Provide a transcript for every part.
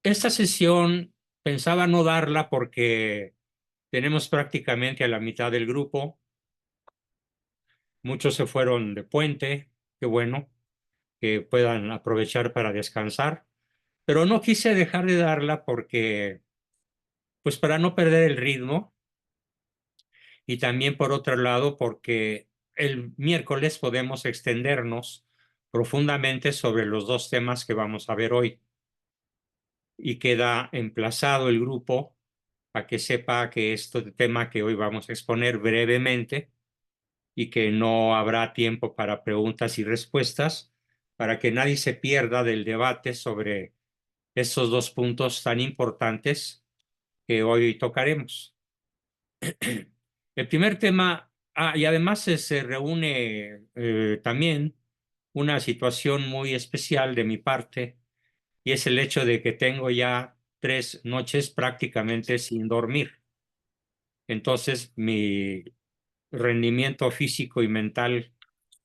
Esta sesión pensaba no darla porque tenemos prácticamente a la mitad del grupo. Muchos se fueron de puente, qué bueno, que puedan aprovechar para descansar. Pero no quise dejar de darla porque, pues para no perder el ritmo y también por otro lado porque el miércoles podemos extendernos profundamente sobre los dos temas que vamos a ver hoy. Y queda emplazado el grupo a que sepa que este tema que hoy vamos a exponer brevemente y que no habrá tiempo para preguntas y respuestas, para que nadie se pierda del debate sobre estos dos puntos tan importantes que hoy tocaremos. El primer tema, y además se reúne también una situación muy especial de mi parte, y es el hecho de que tengo ya 3 noches prácticamente sin dormir. Entonces, mi rendimiento físico y mental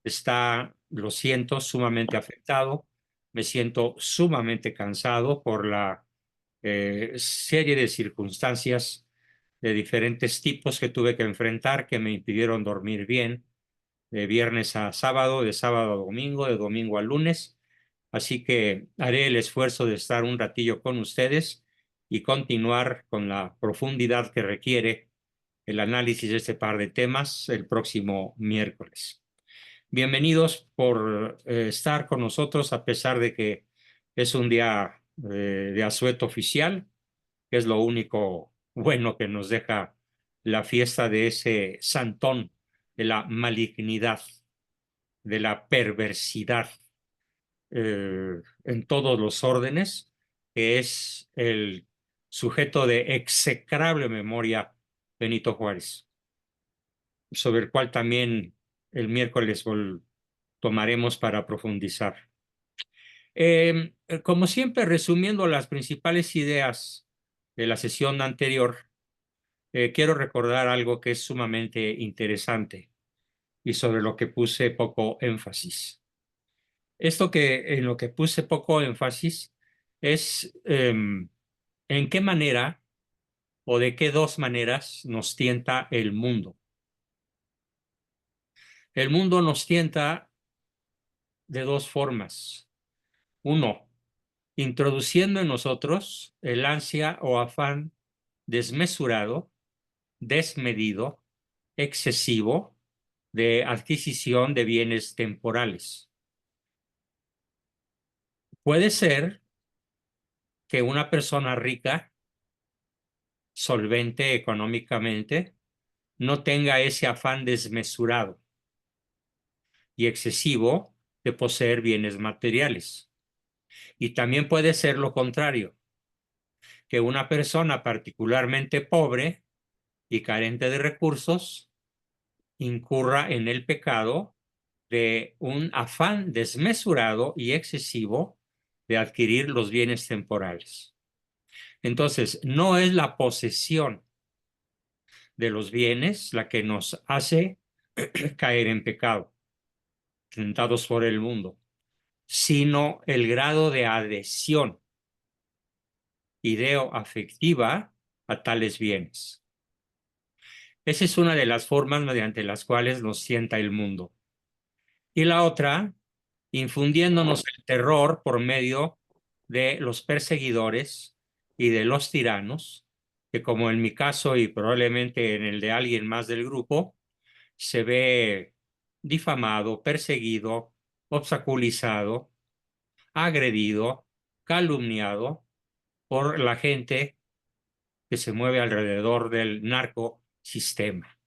está, lo siento, sumamente afectado. Me siento sumamente cansado por la serie de circunstancias de diferentes tipos que tuve que enfrentar que me impidieron dormir bien de viernes a sábado, de sábado a domingo, de domingo a lunes. Así que haré el esfuerzo de estar un ratillo con ustedes y continuar con la profundidad que requiere el análisis de este par de temas el próximo miércoles. Bienvenidos por estar con nosotros a pesar de que es un día de asueto oficial, que es lo único bueno que nos deja la fiesta de ese santón de la malignidad, de la perversidad en todos los órdenes, que es el sujeto de execrable memoria Benito Juárez, sobre el cual también el miércoles tomaremos para profundizar. Como siempre, resumiendo las principales ideas de la sesión anterior, quiero recordar algo que es sumamente interesante y sobre lo que puse poco énfasis. Esto que en lo que puse poco énfasis es en qué manera o de qué dos maneras nos tienta el mundo. El mundo nos tienta de dos formas. Uno, introduciendo en nosotros el ansia o afán desmesurado, desmedido, excesivo de adquisición de bienes temporales. Puede ser que una persona rica, solvente económicamente, no tenga ese afán desmesurado y excesivo de poseer bienes materiales. Y también puede ser lo contrario, que una persona particularmente pobre y carente de recursos incurra en el pecado de un afán desmesurado y excesivo de adquirir los bienes temporales. Entonces, no es la posesión de los bienes la que nos hace caer en pecado, tentados por el mundo, sino el grado de adhesión ideo-afectiva a tales bienes. Esa es una de las formas mediante las cuales nos sienta el mundo. Y la otra, infundiéndonos el terror por medio de los perseguidores y de los tiranos, que como en mi caso y probablemente en el de alguien más del grupo, se ve difamado, perseguido, obstaculizado, agredido, calumniado por la gente que se mueve alrededor del narcosistema.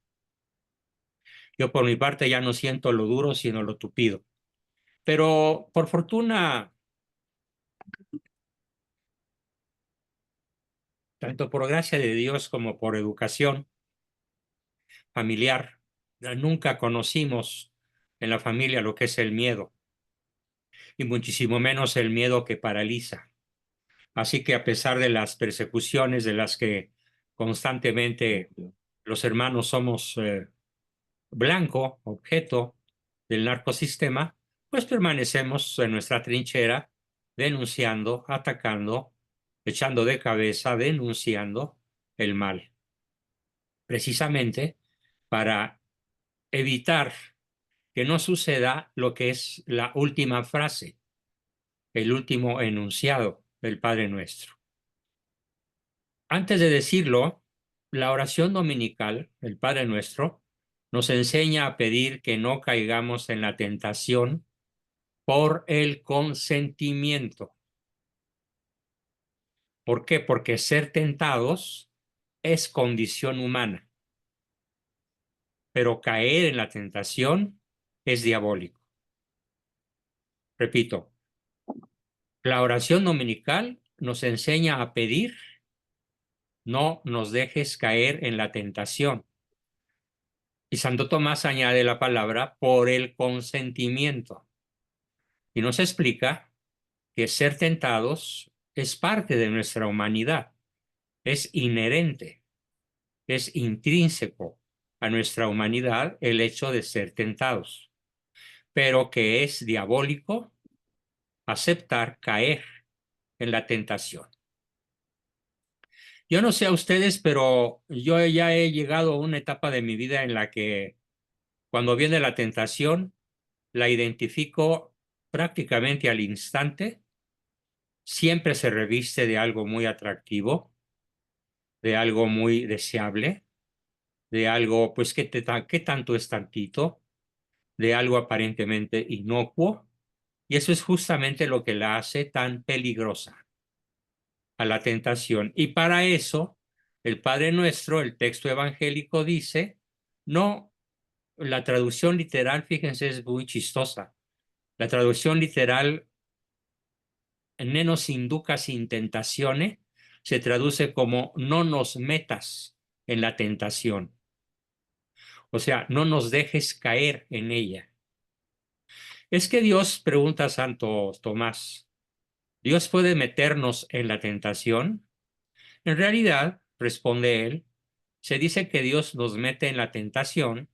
Yo por mi parte ya no siento lo duro, sino lo tupido. Pero por fortuna, tanto por gracia de Dios como por educación familiar, nunca conocimos en la familia lo que es el miedo, y muchísimo menos el miedo que paraliza. Así que a pesar de las persecuciones de las que constantemente los hermanos somos blanco, objeto del narcosistema, pues permanecemos en nuestra trinchera denunciando, atacando echando de cabeza, denunciando el mal, precisamente para evitar que no suceda lo que es la última frase, el último enunciado del Padre Nuestro. Antes de decirlo, la oración dominical, el Padre Nuestro, nos enseña a pedir que no caigamos en la tentación por el consentimiento. ¿Por qué? Porque ser tentados es condición humana, pero caer en la tentación es diabólico. Repito, la oración dominical nos enseña a pedir, no nos dejes caer en la tentación. Y Santo Tomás añade la palabra por el consentimiento. Y nos explica que ser tentados es parte de nuestra humanidad, es inherente, es intrínseco a nuestra humanidad el hecho de ser tentados, pero que es diabólico aceptar caer en la tentación. Yo no sé a ustedes, pero yo ya he llegado a una etapa de mi vida en la que cuando viene la tentación, la identifico prácticamente al instante. Siempre se reviste de algo muy atractivo, de algo muy deseable, de algo, pues, ¿qué tanto es tantito? De algo aparentemente inocuo. Y eso es justamente lo que la hace tan peligrosa a la tentación. Y para eso, el Padre Nuestro, el texto evangélico dice, no, la traducción literal, fíjense, es muy chistosa. La traducción literal, ne nos inducas in tentatione, se traduce como no nos metas en la tentación. O sea, no nos dejes caer en ella. Es que Dios, pregunta Santo Tomás, ¿Dios puede meternos en la tentación? En realidad, responde él, se dice que Dios nos mete en la tentación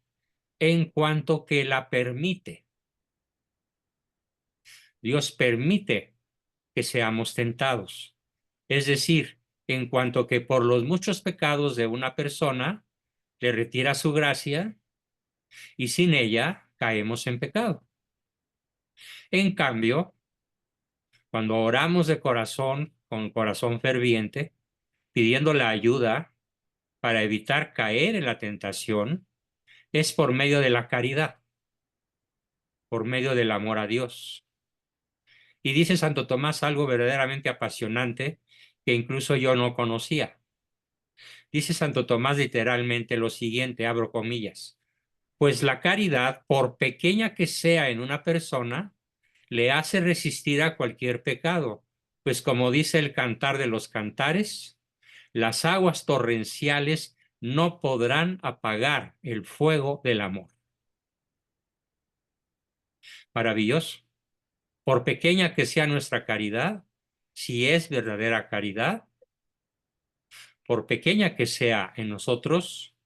en cuanto que la permite. Dios permite que seamos tentados. Es decir, en cuanto que por los muchos pecados de una persona le retira su gracia y sin ella caemos en pecado. En cambio, cuando oramos de corazón, con corazón ferviente, pidiendo la ayuda para evitar caer en la tentación, es por medio de la caridad, por medio del amor a Dios. Y dice Santo Tomás algo verdaderamente apasionante que incluso yo no conocía. Dice Santo Tomás literalmente lo siguiente, abro comillas, pues la caridad, por pequeña que sea en una persona, le hace resistir a cualquier pecado, pues como dice el Cantar de los Cantares, las aguas torrenciales no podrán apagar el fuego del amor. Maravilloso. Por pequeña que sea nuestra caridad, si es verdadera caridad, por pequeña que sea en nosotros,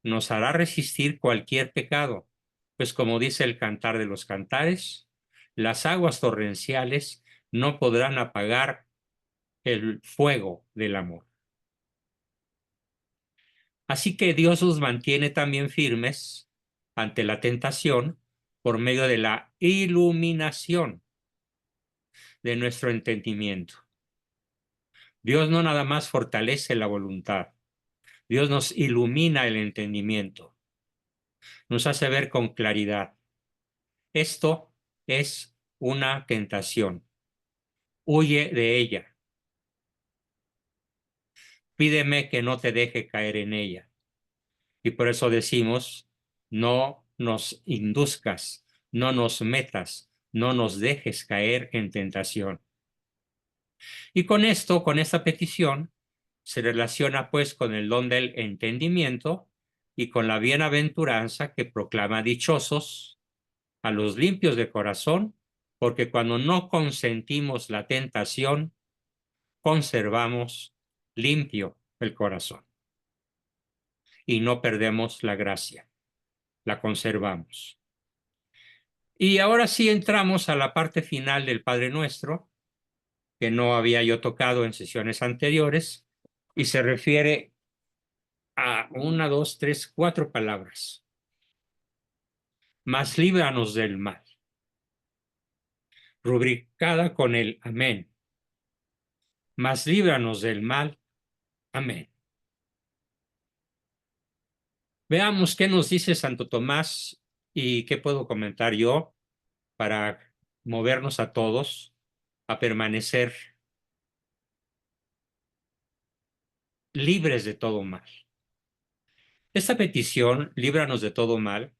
nos hará resistir cualquier pecado, pues como dice el Cantar de los Cantares, las aguas torrenciales no podrán apagar el fuego del amor. Así que Dios nos mantiene también firmes ante la tentación por medio de la iluminación de nuestro entendimiento. Dios no nada más fortalece la voluntad, Dios nos ilumina el entendimiento, nos hace ver con claridad. Esto es una tentación. Huye de ella. Pídeme que no te deje caer en ella. Y por eso decimos, no nos induzcas, no nos metas, no nos dejes caer en tentación. Y con esto, con esta petición, se relaciona pues con el don del entendimiento y con la bienaventuranza que proclama dichosos a los limpios de corazón, porque cuando no consentimos la tentación, conservamos limpio el corazón y no perdemos la gracia, la conservamos. Y ahora sí entramos a la parte final del Padre Nuestro, que no había yo tocado en sesiones anteriores y se refiere a una, dos, tres, cuatro palabras. Mas líbranos del mal, rubricada con el amén. Mas líbranos del mal, amén. Veamos qué nos dice Santo Tomás y qué puedo comentar yo para movernos a todos a permanecer libres de todo mal. Esta petición, líbranos de todo mal,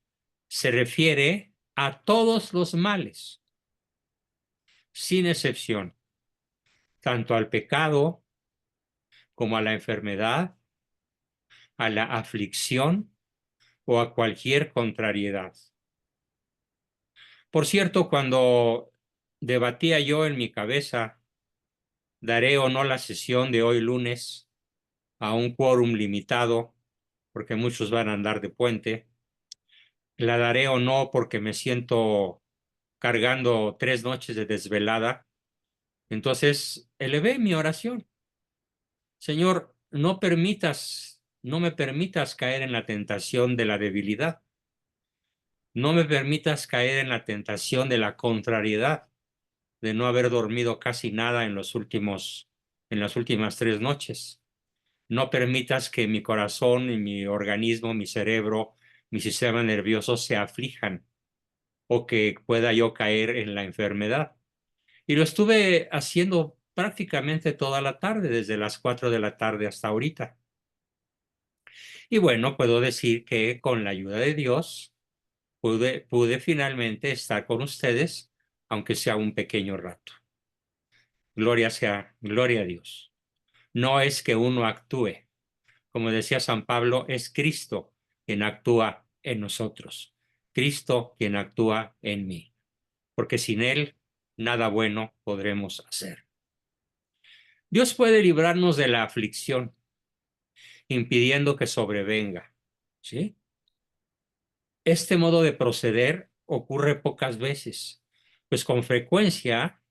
se refiere a todos los males, sin excepción, tanto al pecado como a la enfermedad, a la aflicción o a cualquier contrariedad. Por cierto, cuando debatía yo en mi cabeza, daré o no la sesión de hoy lunes a un quórum limitado, porque muchos van a andar de puente, la daré o no porque me siento cargando 3 noches de desvelada. Entonces elevé mi oración. Señor, no me permitas caer en la tentación de la debilidad. No me permitas caer en la tentación de la contrariedad, de no haber dormido casi nada en las últimas 3 noches. No permitas que mi corazón y mi organismo, mi cerebro, mi sistema nervioso se aflijan o que pueda yo caer en la enfermedad. Y lo estuve haciendo prácticamente toda la tarde, desde las 4 de la tarde hasta ahorita. Y bueno, puedo decir que con la ayuda de Dios pude finalmente estar con ustedes, aunque sea un pequeño rato. Gloria a Dios. No es que uno actúe. Como decía San Pablo, es Cristo quien actúa en nosotros. Cristo quien actúa en mí. Porque sin Él, nada bueno podremos hacer. Dios puede librarnos de la aflicción, impidiendo que sobrevenga. ¿Sí? Este modo de proceder ocurre pocas veces, pues con frecuencia,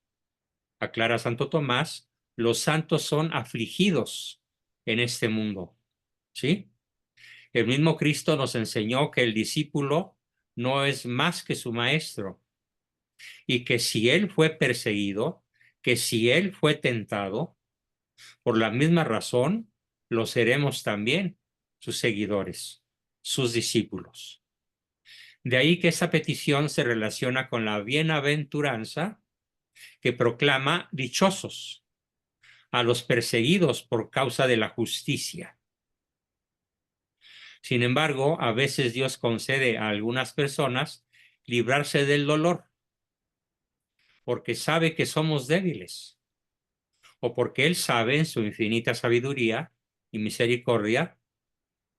aclara Santo Tomás, los santos son afligidos en este mundo. ¿Sí? El mismo Cristo nos enseñó que el discípulo no es más que su maestro y que si él fue perseguido, que si él fue tentado, por la misma razón lo seremos también sus seguidores, sus discípulos. De ahí que esa petición se relaciona con la bienaventuranza que proclama dichosos a los perseguidos por causa de la justicia. Sin embargo, a veces Dios concede a algunas personas librarse del dolor porque sabe que somos débiles o porque Él sabe en su infinita sabiduría y misericordia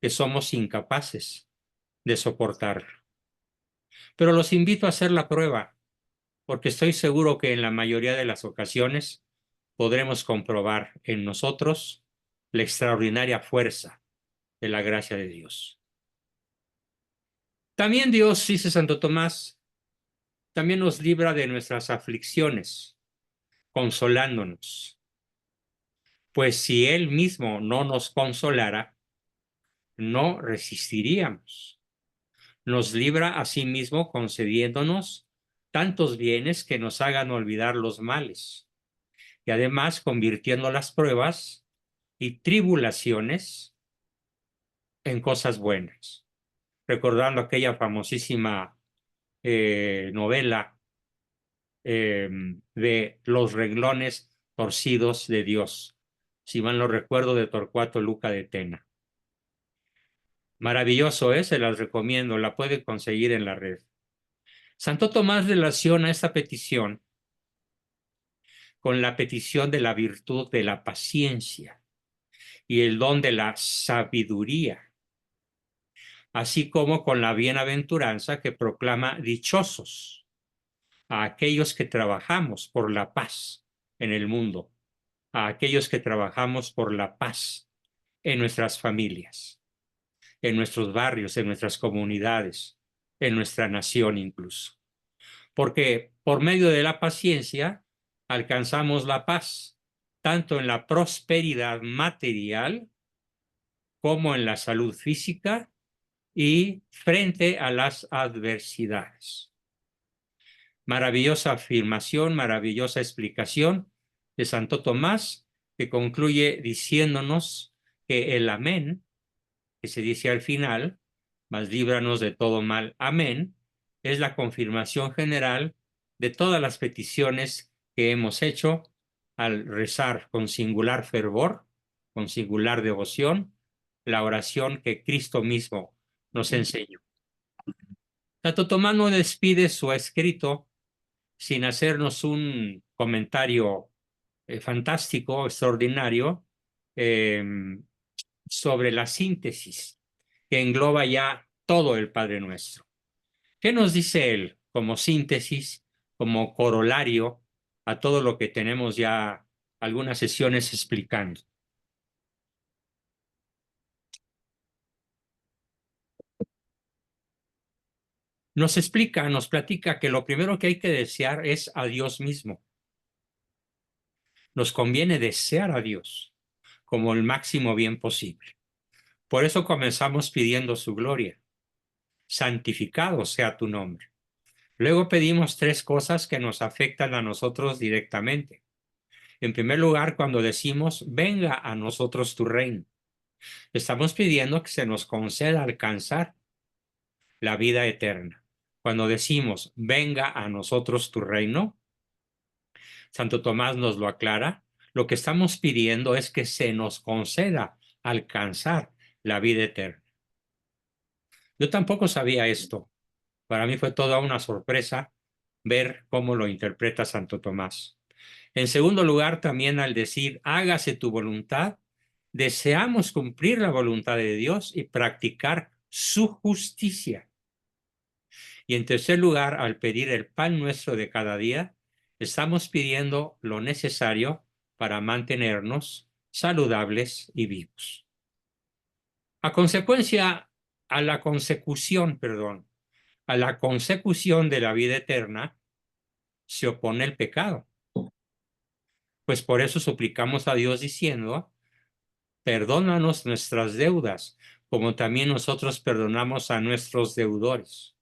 que somos incapaces de soportarlo. Pero los invito a hacer la prueba porque estoy seguro que en la mayoría de las ocasiones podremos comprobar en nosotros la extraordinaria fuerza de la gracia de Dios. También Dios, dice Santo Tomás, también nos libra de nuestras aflicciones, consolándonos. Pues si Él mismo no nos consolara, no resistiríamos. Nos libra a sí mismo concediéndonos tantos bienes que nos hagan olvidar los males y además convirtiendo las pruebas y tribulaciones en cosas buenas. Recordando aquella famosísima novela de Los renglones torcidos de Dios, si mal no recuerdo, de Torcuato Luca de Tena. Maravilloso, se las recomiendo, la pueden conseguir en la red. Santo Tomás relaciona esta petición con la petición de la virtud de la paciencia y el don de la sabiduría, así como con la bienaventuranza que proclama dichosos a aquellos que trabajamos por la paz en el mundo, a aquellos que trabajamos por la paz en nuestras familias, en nuestros barrios, en nuestras comunidades, en nuestra nación incluso. Porque por medio de la paciencia alcanzamos la paz, tanto en la prosperidad material como en la salud física y frente a las adversidades. Maravillosa afirmación, maravillosa explicación de Santo Tomás, que concluye diciéndonos que el amén, que se dice al final, mas líbranos de todo mal, amén, es la confirmación general de todas las peticiones que hemos hecho al rezar con singular fervor, con singular devoción, la oración que Cristo mismo nos enseñó. Santo Tomás no despide su escrito sin hacernos un comentario fantástico, extraordinario, eh, sobre la síntesis que engloba ya todo el Padre Nuestro. ¿Qué nos dice él como síntesis, como corolario a todo lo que tenemos ya algunas sesiones explicando? Nos explica, nos platica que lo primero que hay que desear es a Dios mismo. Nos conviene desear a Dios como el máximo bien posible. Por eso comenzamos pidiendo su gloria. Santificado sea tu nombre. Luego pedimos tres cosas que nos afectan a nosotros directamente. En primer lugar, cuando decimos, venga a nosotros tu reino, estamos pidiendo que se nos conceda alcanzar la vida eterna. Cuando decimos, venga a nosotros tu reino, Santo Tomás nos lo aclara, lo que estamos pidiendo es que se nos conceda alcanzar la vida eterna. Yo tampoco sabía esto. Para mí fue toda una sorpresa ver cómo lo interpreta Santo Tomás. En segundo lugar, también al decir, hágase tu voluntad, deseamos cumplir la voluntad de Dios y practicar su justicia. Y en tercer lugar, al pedir el pan nuestro de cada día, estamos pidiendo lo necesario para mantenernos saludables y vivos. A la consecución, perdón, a la consecución de la vida eterna se opone el pecado. Pues por eso suplicamos a Dios diciendo, perdónanos nuestras deudas, como también nosotros perdonamos a nuestros deudores.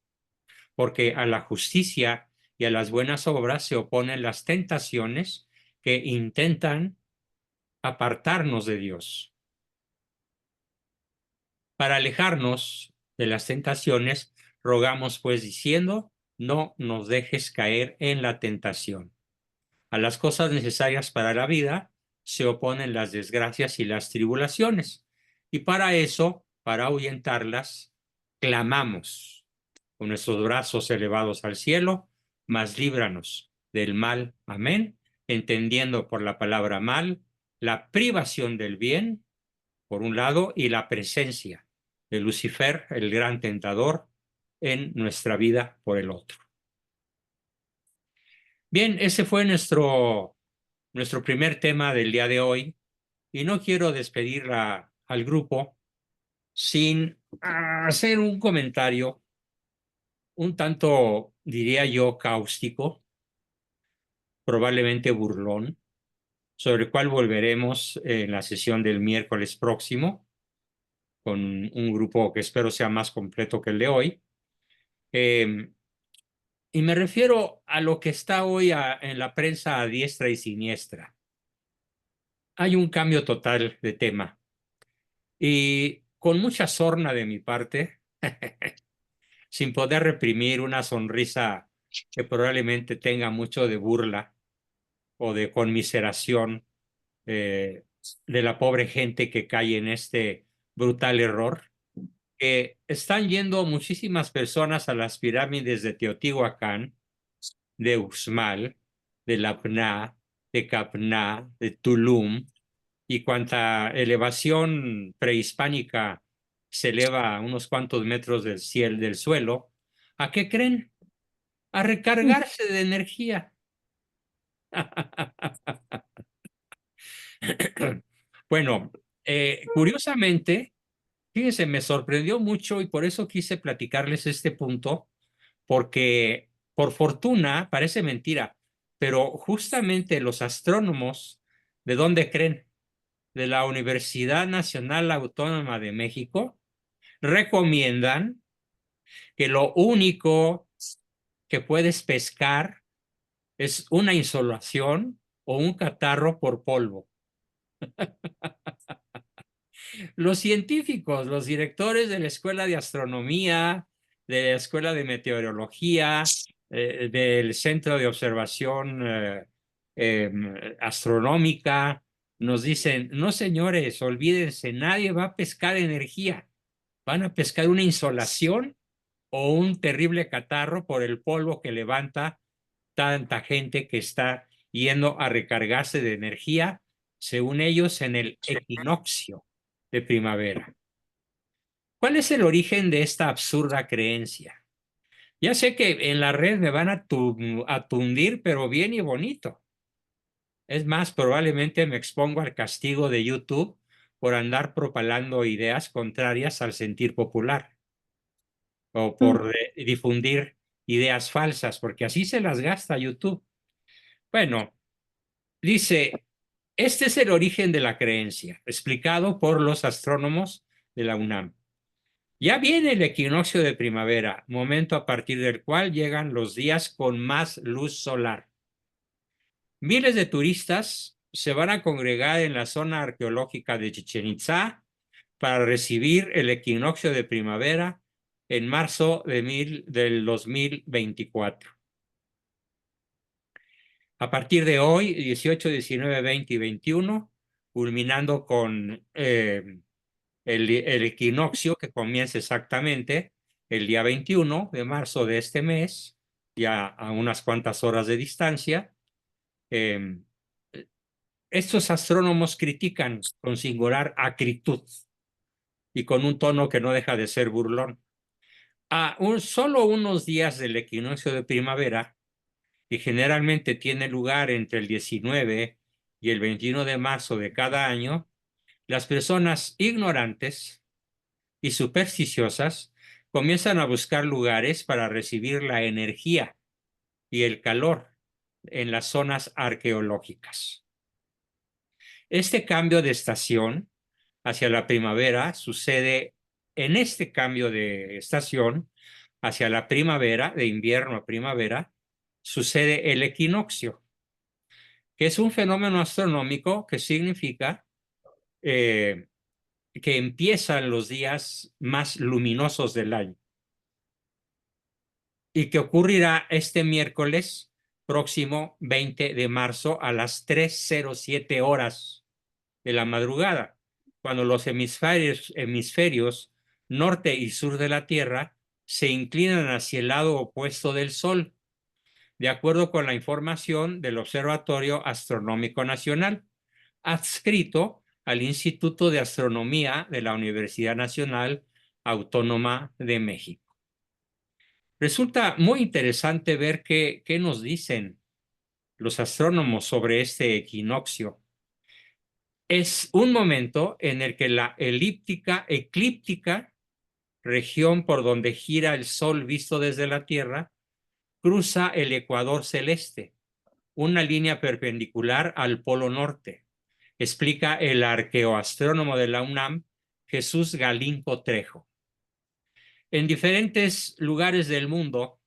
Porque a la justicia y a las buenas obras se oponen las tentaciones que intentan apartarnos de Dios. Para alejarnos de las tentaciones, rogamos pues diciendo, no nos dejes caer en la tentación. A las cosas necesarias para la vida se oponen las desgracias y las tribulaciones. Y para eso, para ahuyentarlas, clamamos con nuestros brazos elevados al cielo, mas líbranos del mal. Amén. Entendiendo por la palabra mal la privación del bien, por un lado, y la presencia de Lucifer, el gran tentador, en nuestra vida por el otro. Bien, ese fue nuestro primer tema del día de hoy y no quiero despedir al grupo sin hacer un comentario un tanto, diría yo, cáustico, probablemente burlón, sobre el cual volveremos en la sesión del miércoles próximo con un grupo que espero sea más completo que el de hoy. Y me refiero a lo que está hoy en la prensa a diestra y siniestra. Hay un cambio total de tema. Y con mucha sorna de mi parte, sin poder reprimir una sonrisa que probablemente tenga mucho de burla o de conmiseración de la pobre gente que cae en este brutal error, que están yendo muchísimas personas a las pirámides de Teotihuacán, de Uxmal, de Labná, de Capná, de Tulum, y cuanta elevación prehispánica se eleva a unos cuantos metros del cielo, del suelo, ¿a qué creen? A recargarse de energía. Bueno, curiosamente, fíjense, me sorprendió mucho y por eso quise platicarles este punto, porque por fortuna, parece mentira, Pero justamente los astrónomos, ¿de dónde creen? De la Universidad Nacional Autónoma de México, recomiendan que lo único que puedes pescar es una insolación o un catarro por polvo. Los científicos, los directores de la Escuela de Astronomía, de la Escuela de Meteorología, del Centro de Observación Astronómica, nos dicen, no señores, olvídense, nadie va a pescar energía, van a pescar una insolación o un terrible catarro por el polvo que levanta tanta gente que está yendo a recargarse de energía, según ellos, en el equinoccio de primavera. ¿Cuál es el origen de esta absurda creencia? Ya sé que en la red me van a tundir, pero bien y bonito. Es más, probablemente me expongo al castigo de YouTube por andar propalando ideas contrarias al sentir popular o por difundir ideas falsas, porque así se las gasta YouTube. Bueno, dice, este es el origen de la creencia, explicado por los astrónomos de la UNAM. Ya viene el equinoccio de primavera, momento a partir del cual llegan los días con más luz solar. Miles de turistas se van a congregar en la zona arqueológica de Chichén Itzá para recibir el equinoccio de primavera en marzo del 2024. A partir de hoy, 18, 19, 20 y 21, culminando con el equinoccio que comienza exactamente el día 21 de marzo de este mes, ya a unas cuantas horas de distancia. Eh, Estos astrónomos critican con singular acritud y con un tono que no deja de ser burlón. Solo unos días del equinoccio de primavera, que generalmente tiene lugar entre el 19 y el 21 de marzo de cada año, las personas ignorantes y supersticiosas comienzan a buscar lugares para recibir la energía y el calor en las zonas arqueológicas. Este cambio de estación hacia la primavera sucede en este cambio de estación hacia la primavera, de invierno a primavera, sucede el equinoccio, que es un fenómeno astronómico que significa que empiezan los días más luminosos del año y que ocurrirá este miércoles próximo 20 de marzo a las 3:07 horas de la madrugada, cuando los hemisferios norte y sur de la Tierra se inclinan hacia el lado opuesto del Sol, de acuerdo con la información del Observatorio Astronómico Nacional, adscrito al Instituto de Astronomía de la Universidad Nacional Autónoma de México. Resulta muy interesante ver qué nos dicen los astrónomos sobre este equinoccio. Es un momento en el que la eclíptica región por donde gira el Sol visto desde la Tierra cruza el ecuador celeste, una línea perpendicular al polo norte, explica el arqueoastrónomo de la UNAM, Jesús Galinco Trejo. En diferentes lugares del mundo,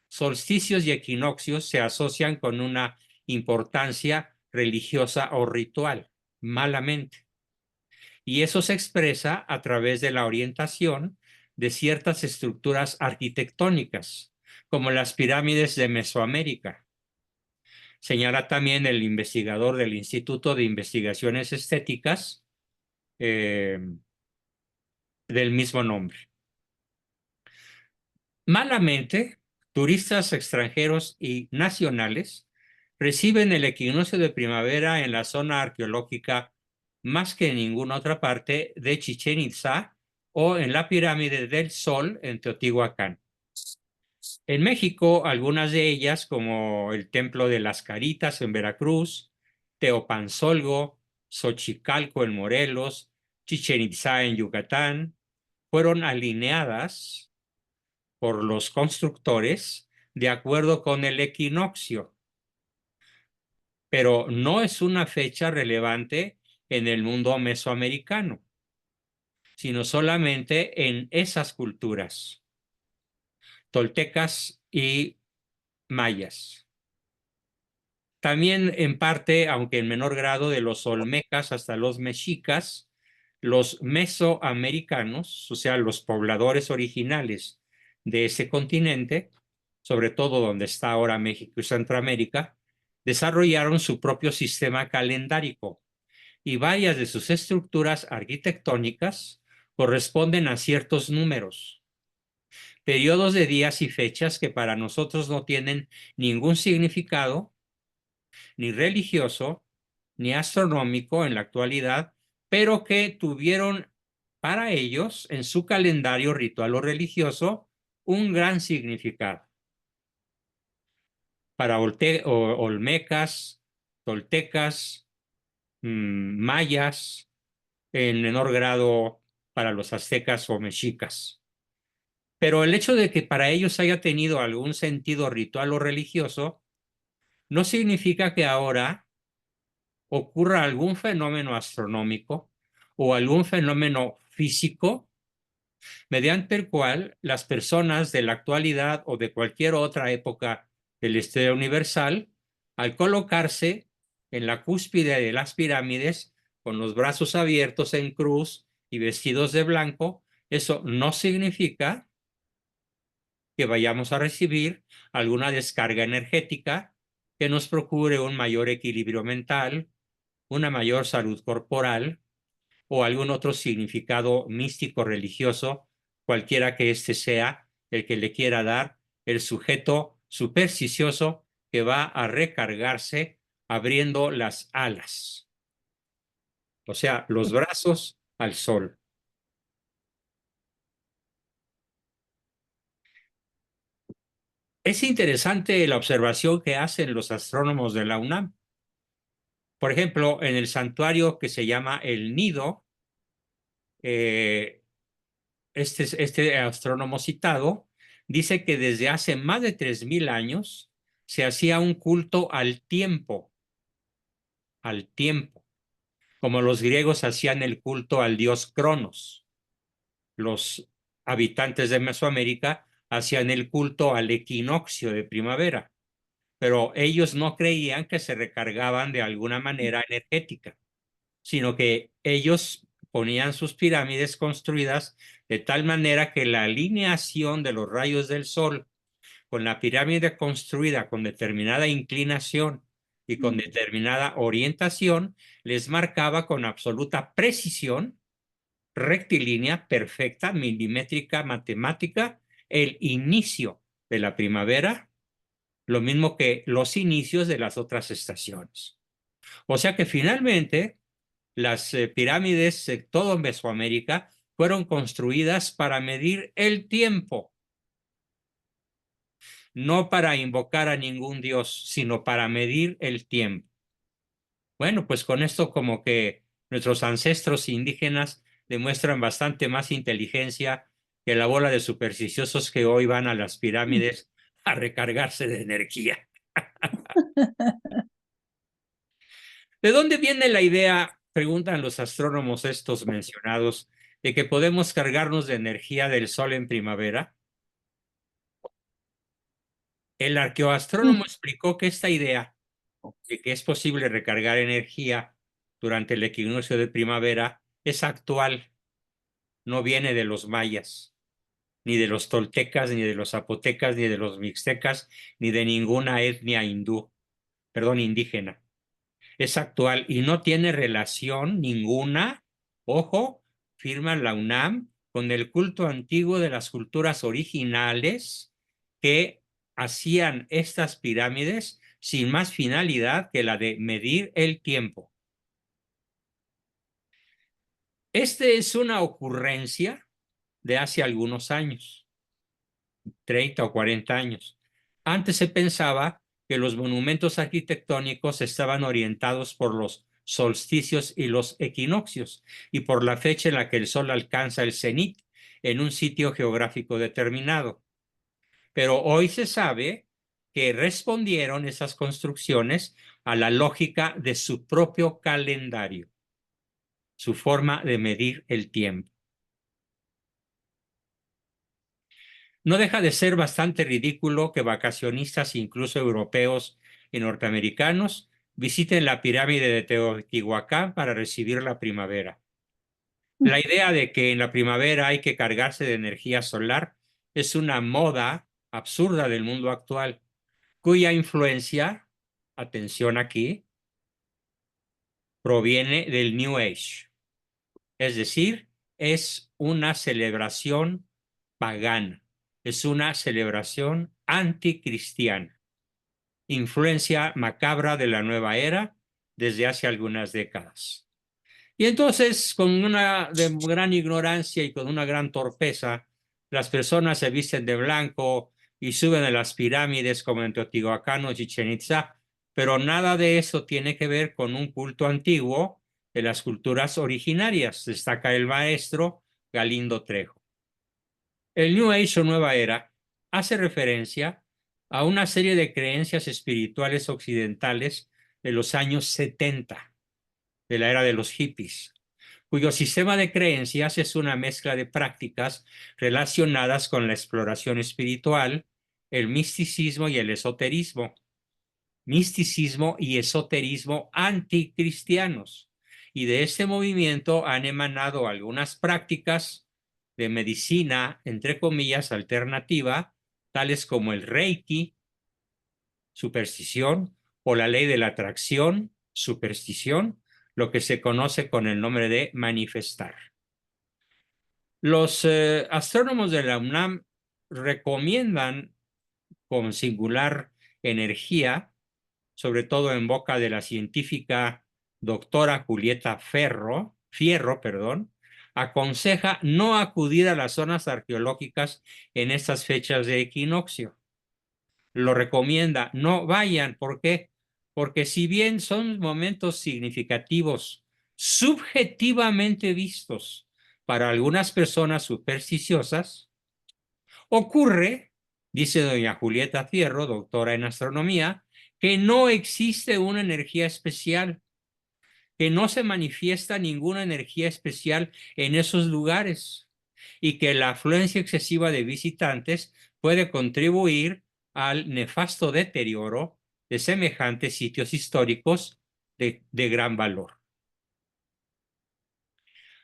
solsticios y equinoccios se asocian con una importancia religiosa o ritual, malamente. Y eso se expresa a través de la orientación de ciertas estructuras arquitectónicas, como las pirámides de Mesoamérica. Señala también el investigador del Instituto de Investigaciones Estéticas del mismo nombre. Malamente, turistas extranjeros y nacionales reciben el equinoccio de primavera en la zona arqueológica más que en ninguna otra parte de Chichén Itzá o en la pirámide del Sol en Teotihuacán. En México, algunas de ellas, como el Templo de las Caritas en Veracruz, Teopanzolgo, Xochicalco en Morelos, Chichén Itzá en Yucatán, fueron alineadas por los constructores de acuerdo con el equinoccio, pero no es una fecha relevante en el mundo mesoamericano, sino solamente en esas culturas, toltecas y mayas. También en parte, aunque en menor grado, de los olmecas hasta los mexicas, los mesoamericanos, o sea, los pobladores originales de ese continente, sobre todo donde está ahora México y Centroamérica, desarrollaron su propio sistema calendárico y varias de sus estructuras arquitectónicas corresponden a ciertos números, periodos de días y fechas que para nosotros no tienen ningún significado, ni religioso, ni astronómico en la actualidad, pero que tuvieron para ellos en su calendario ritual o religioso un gran significado. Para olmecas, toltecas, mayas, en menor grado para los aztecas o mexicas. Pero el hecho de que para ellos haya tenido algún sentido ritual o religioso no significa que ahora ocurra algún fenómeno astronómico o algún fenómeno físico mediante el cual las personas de la actualidad o de cualquier otra época de la historia universal, al colocarse en la cúspide de las pirámides con los brazos abiertos en cruz y vestidos de blanco, eso no significa que vayamos a recibir alguna descarga energética que nos procure un mayor equilibrio mental, una mayor salud corporal o algún otro significado místico religioso, cualquiera que éste sea el que le quiera dar el sujeto supersticioso que va a recargarse abriendo las alas, o sea, los brazos al sol. Es interesante la observación que hacen los astrónomos de la UNAM. Por ejemplo, en el santuario que se llama El Nido, eh, este astrónomo citado dice que desde hace más de 3000 años se hacía un culto al tiempo, como los griegos hacían el culto al dios Cronos. Los habitantes de Mesoamérica hacían el culto al equinoccio de primavera, pero ellos no creían que se recargaban de alguna manera energética, sino que ellos ponían sus pirámides construidas de tal manera que la alineación de los rayos del sol con la pirámide construida con determinada inclinación y con determinada orientación les marcaba con absoluta precisión, rectilínea, perfecta, milimétrica, matemática, el inicio de la primavera, lo mismo que los inicios de las otras estaciones. O sea que finalmente las pirámides, todo Mesoamérica, fueron construidas para medir el tiempo, no para invocar a ningún dios, sino para medir el tiempo. Bueno, pues con esto como que nuestros ancestros indígenas demuestran bastante más inteligencia que la bola de supersticiosos que hoy van a las pirámides a recargarse de energía. ¿De dónde viene la idea, preguntan los astrónomos estos mencionados, de que podemos cargarnos de energía del sol en primavera? El arqueoastrónomo explicó que esta idea de que es posible recargar energía durante el equinoccio de primavera es actual, no viene de los mayas, ni de los toltecas, ni de los zapotecas, ni de los mixtecas, ni de ninguna etnia indígena. Es actual y no tiene relación ninguna, ojo, firma la UNAM, con el culto antiguo de las culturas originales que hacían estas pirámides sin más finalidad que la de medir el tiempo. Este es una ocurrencia de hace algunos años, 30 o 40 años. Antes se pensaba que los monumentos arquitectónicos estaban orientados por los solsticios y los equinoccios y por la fecha en la que el sol alcanza el cenit en un sitio geográfico determinado. Pero hoy se sabe que respondieron esas construcciones a la lógica de su propio calendario, su forma de medir el tiempo. No deja de ser bastante ridículo que vacacionistas, incluso europeos y norteamericanos, visiten la pirámide de Teotihuacán para recibir la primavera. La idea de que en la primavera hay que cargarse de energía solar es una moda absurda del mundo actual, cuya influencia, atención aquí, proviene del New Age. Es decir, es una celebración pagana, es una celebración anticristiana, influencia macabra de la nueva era desde hace algunas décadas. Y entonces, con una gran ignorancia y con una gran torpeza, las personas se visten de blanco y suben a las pirámides como en Teotihuacán o Chichén Itzá, pero nada de eso tiene que ver con un culto antiguo de las culturas originarias, destaca el maestro Galindo Trejo. El New Age o Nueva Era hace referencia a una serie de creencias espirituales occidentales de los años 70, de la era de los hippies, cuyo sistema de creencias es una mezcla de prácticas relacionadas con la exploración espiritual, el misticismo y el esoterismo. Misticismo y esoterismo anticristianos. Y de este movimiento han emanado algunas prácticas de medicina, entre comillas, alternativa, tales como el Reiki, superstición, o la ley de la atracción, superstición, lo que se conoce con el nombre de manifestar. Los astrónomos de la UNAM recomiendan con singular energía, sobre todo en boca de la científica doctora Julieta Fierro, aconseja no acudir a las zonas arqueológicas en estas fechas de equinoccio. Lo recomienda, no vayan. ¿Por qué? Porque si bien son momentos significativos, subjetivamente vistos para algunas personas supersticiosas, ocurre, dice doña Julieta Fierro, doctora en astronomía, que no existe una energía especial, que no se manifiesta ninguna energía especial en esos lugares y que la afluencia excesiva de visitantes puede contribuir al nefasto deterioro de semejantes sitios históricos de gran valor.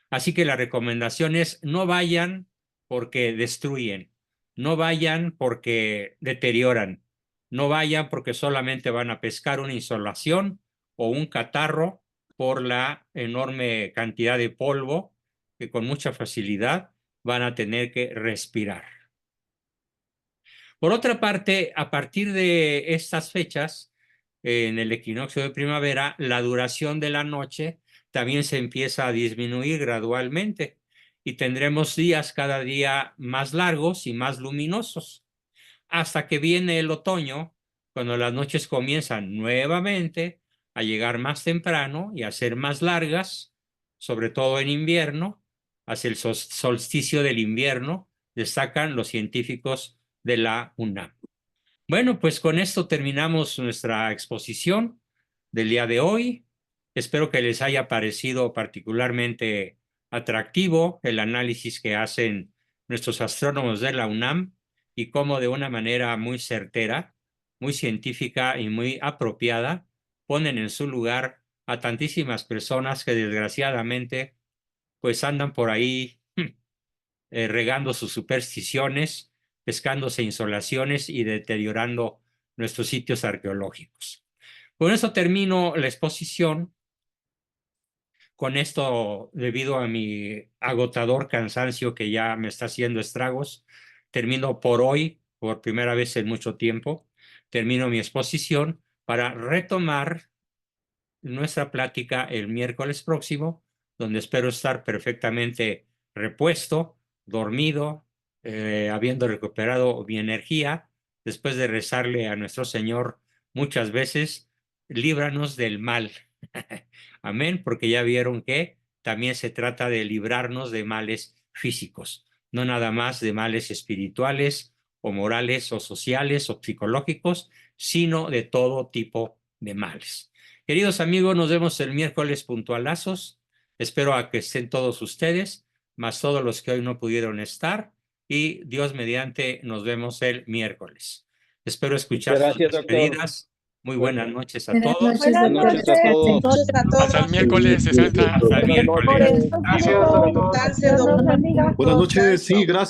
Así que la recomendación es no vayan porque destruyen, no vayan porque deterioran, no vayan porque solamente van a pescar una insolación o un catarro por la enorme cantidad de polvo que con mucha facilidad van a tener que respirar. Por otra parte, a partir de estas fechas, en el equinoccio de primavera, la duración de la noche también se empieza a disminuir gradualmente y tendremos días cada día más largos y más luminosos, hasta que viene el otoño, cuando las noches comienzan nuevamente a llegar más temprano y a ser más largas, sobre todo en invierno, hacia el solsticio del invierno, destacan los científicos de la UNAM. Bueno, pues con esto terminamos nuestra exposición del día de hoy. Espero que les haya parecido particularmente atractivo el análisis que hacen nuestros astrónomos de la UNAM y cómo de una manera muy certera, muy científica y muy apropiada ponen en su lugar a tantísimas personas que desgraciadamente pues andan por ahí regando sus supersticiones, pescándose insolaciones y deteriorando nuestros sitios arqueológicos. Con eso termino la exposición. Con esto, debido a mi agotador cansancio que ya me está haciendo estragos, termino por hoy, por primera vez en mucho tiempo, termino mi exposición para retomar nuestra plática el miércoles próximo, donde espero estar perfectamente repuesto, dormido, habiendo recuperado mi energía, después de rezarle a nuestro Señor muchas veces, líbranos del mal. Amén, porque ya vieron que también se trata de librarnos de males físicos, no nada más de males espirituales o morales o sociales o psicológicos, sino de todo tipo de males. Queridos amigos, nos vemos el miércoles puntualazos. Espero a que estén todos ustedes, más todos los que hoy no pudieron estar, y Dios mediante nos vemos el miércoles. Espero escuchar sus Gracias, doctor. despedidas. Muy buenas noches a todos. Buenas noches a todos. Hasta el miércoles, 60. Hasta el miércoles. Gracias, doctor. Dios nos bendiga. Buenas noches, sí, gracias.